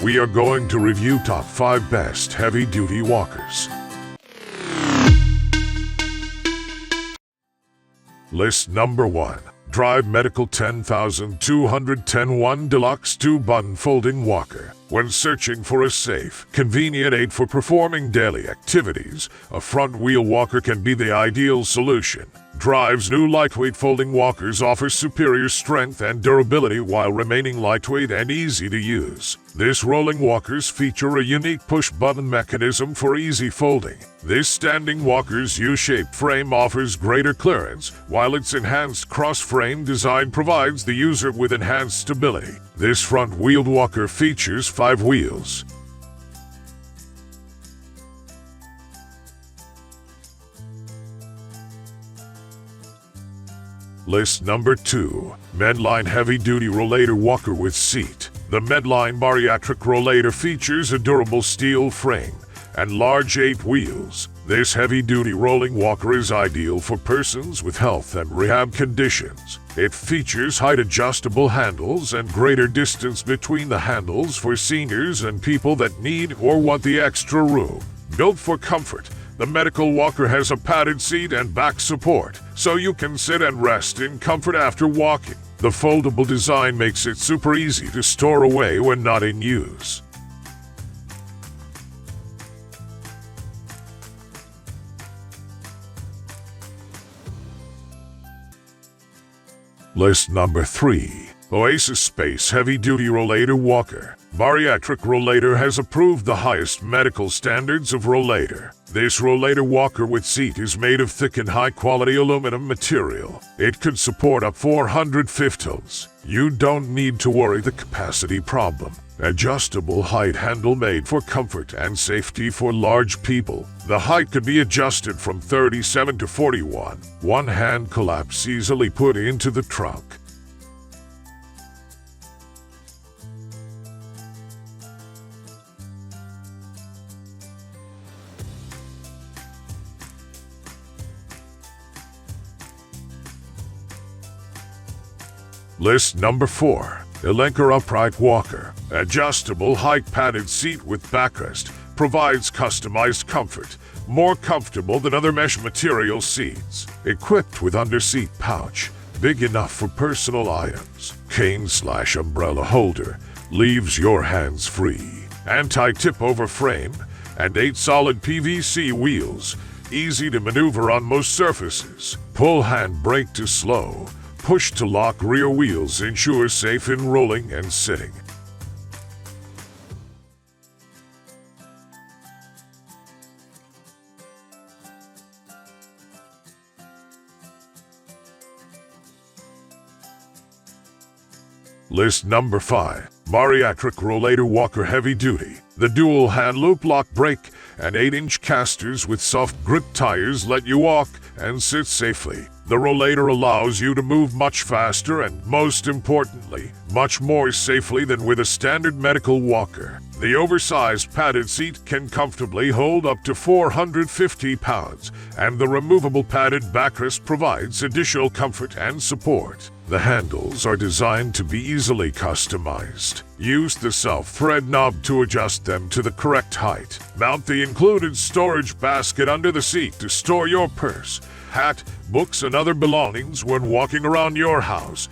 we are going to review top 5 best heavy-duty walkers. List number 1. Drive Medical 10210 Deluxe 2-button folding walker. When searching for a safe, convenient aid for performing daily activities, a front-wheel walker can be the ideal solution. Drive's new lightweight folding walkers offer superior strength and durability while remaining lightweight and easy to use. This rolling walkers feature a unique push-button mechanism for easy folding. This standing walker's U-shaped frame offers greater clearance, while its enhanced cross-frame design provides the user with enhanced stability. This front-wheeled walker features 5 wheels. List number 2. MEDLINE Heavy-Duty Rollator Walker with Seat. The MEDLINE Bariatric Rollator features a durable steel frame and large 8 wheels. This heavy-duty rolling walker is ideal for persons with health and rehab conditions. It features height-adjustable handles and greater distance between the handles for seniors and people that need or want the extra room. Built for comfort, the medical walker has a padded seat and back support, so you can sit and rest in comfort after walking. The foldable design makes it super easy to store away when not in use. List number 3. OASISSPACE Heavy-Duty Rollator Walker. Bariatric Rollator has approved the highest medical standards of rollator. This rollator walker with seat is made of thick and high-quality aluminum material. It could support up 450 tons. You don't need to worry the capacity problem. Adjustable height handle made for comfort and safety for large people. The height could be adjusted from 37 to 41. One hand collapse easily put into the trunk. List number 4. ELENKER Upright Walker. Adjustable height padded seat with backrest provides customized comfort, more comfortable than other mesh material seats. Equipped with under-seat pouch, big enough for personal items. Cane/umbrella holder leaves your hands free. Anti-tip over frame and 8 solid PVC wheels, easy to maneuver on most surfaces. Pull hand brake to slow. Push to lock rear wheels ensure safe in rolling and sitting. List number 5. Bariatric Rollator Walker Heavy Duty. The dual hand loop lock brake and 8-inch casters with soft grip tires let you walk and sit safely. The rollator allows you to move much faster and, most importantly, much more safely than with a standard medical walker. The oversized padded seat can comfortably hold up to 450 pounds, and the removable padded backrest provides additional comfort and support. The handles are designed to be easily customized. Use the self-thread knob to adjust them to the correct height. Mount the included storage basket under the seat to store your purse, hat, books, and other belongings when walking around your house,